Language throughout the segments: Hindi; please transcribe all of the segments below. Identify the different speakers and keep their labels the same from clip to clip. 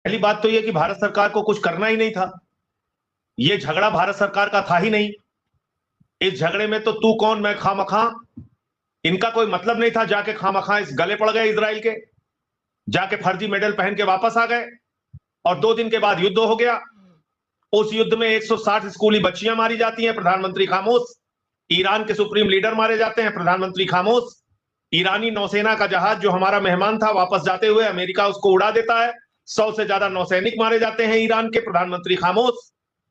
Speaker 1: पहली बात तो यह कि भारत सरकार को कुछ करना ही नहीं था। यह झगड़ा भारत सरकार का था ही नहीं। इस झगड़े में तो तू कौन मैं खामखा, इनका कोई मतलब नहीं था। जाके खामखा इस गले पड़ गए इजराइल के, जाके फर्जी मेडल पहन के वापस आ गए और 2 दिन के बाद युद्ध हो गया। उस युद्ध में 160 स्कूली बच्चियां मारी जाती हैं, प्रधानमंत्री खामोश। ईरान के सुप्रीम लीडर मारे जाते हैं, प्रधानमंत्री खामोश। ईरानी नौसेना का जहाज जो हमारा मेहमान था, वापस जाते हुए अमेरिका उसको उड़ा देता है। 100 से ज्यादा नौसैनिक मारे जाते हैं ईरान के, प्रधानमंत्री खामोश।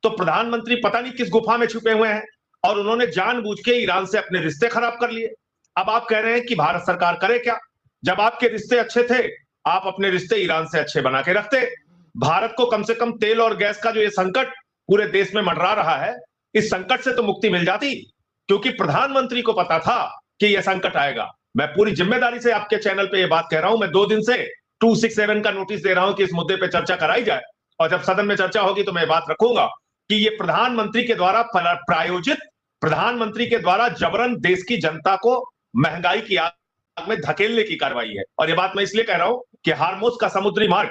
Speaker 1: तो प्रधानमंत्री पता नहीं किस गुफा में छुपे हुए हैं और उन्होंने जानबूझ के ईरान से अपने रिश्ते खराब कर लिए। अब आप कह रहे हैं कि भारत सरकार करे क्या? जब आपके रिश्ते अच्छे थे, आप अपने रिश्ते ईरान से अच्छे बना के रखते। भारत को कम से कम तेल और गैस का जो ये संकट पूरे देश में मंडरा रहा है, इस संकट से तो मुक्ति मिल जाती, क्योंकि प्रधानमंत्री को पता था कि यह संकट आएगा। मैं पूरी जिम्मेदारी से आपके चैनल पे ये बात कह रहा हूं। मैं 2 दिन से 267 का नोटिस दे रहा हूं कि इस मुद्दे पे चर्चा कराई जाए, और जब सदन में चर्चा होगी तो मैं बात रखूंगा कि ये प्रधानमंत्री के द्वारा प्रायोजित, प्रधानमंत्री के द्वारा जबरन देश की जनता को महंगाई की आग में धकेलने की कार्रवाई है। और ये बात मैं इसलिए कह रहा हूं कि हार्मुज का समुद्री मार्ग,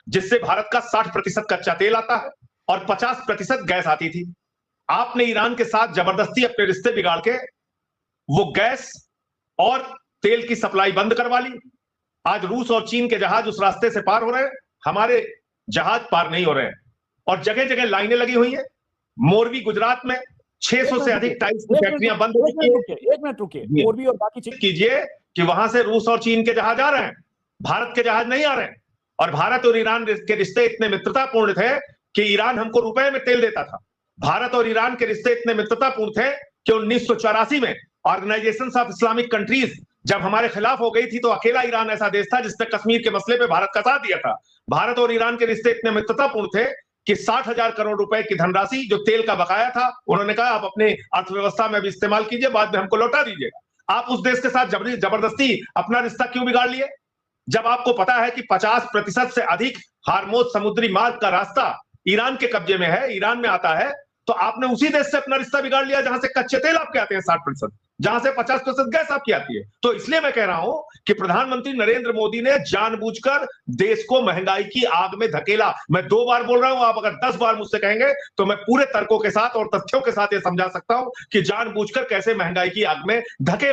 Speaker 1: जिससे भारत का 60% कच्चा तेल आता है और 50% गैस आती थी, आपने ईरान के साथ जबरदस्ती अपने रिश्ते बिगाड़ के वो गैस और तेल की सप्लाई बंद करवा ली। आज रूस और चीन के जहाज उस रास्ते से पार हो रहे हैं, हमारे जहाज पार नहीं हो रहे हैं और जगह जगह लाइनें लगी हुई हैं। मोरबी गुजरात में 600 से अधिक टाइल्स की फैक्ट्रियां बंद हो चुकी हैं।
Speaker 2: एक मिनट रुकिए, मोरबी और बाकी चीज
Speaker 1: कीजिए कि वहां से रूस और चीन के जहाज आ रहे हैं, भारत के जहाज नहीं आ रहे हैं। और भारत और ईरान के रिश्ते इतने मित्रतापूर्ण थे कि ईरान हमको रुपए में तेल देता था। भारत और ईरान के रिश्ते इतने मित्रतापूर्ण थे कि 1984 में ऑर्गेनाइजेशन ऑफ इस्लामिक कंट्रीज जब हमारे खिलाफ हो गई थी, तो अकेला ईरान ऐसा देश था जिसने कश्मीर के मसले पे भारत का साथ दिया था। भारत और ईरान के रिश्ते इतने मित्रतापूर्ण थे कि 60,000 करोड़ रुपए की धनराशि जो तेल का बकाया था, उन्होंने कहा आप अपने अर्थव्यवस्था में भी इस्तेमाल कीजिए, बाद में हमको लौटा दीजिएगा। आप उस देश के साथ जबरदस्ती अपना रिश्ता क्यों बिगाड़ लिए, जब आपको पता है कि 50% से अधिक हार्मुज समुद्री मार्ग का रास्ता ईरान के कब्जे में है, ईरान में आता है। तो आपने उसी देश से अपना रिश्ता बिगाड़ लिया जहां से कच्चे तेल आपके आते हैं 60%, जहां से 50% गैस आपकी आती है। तो इसलिए मैं कह रहा हूं कि प्रधानमंत्री नरेंद्र मोदी ने जानबूझकर देश को महंगाई की आग में धकेला। मैं 2 बार बोल रहा हूं, आप अगर 10 बार मुझसे कहेंगे तो मैं पूरे तर्कों के साथ और तथ्यों के साथ यह समझा सकता हूं कि जानबूझकर कैसे महंगाई की आग में धकेला।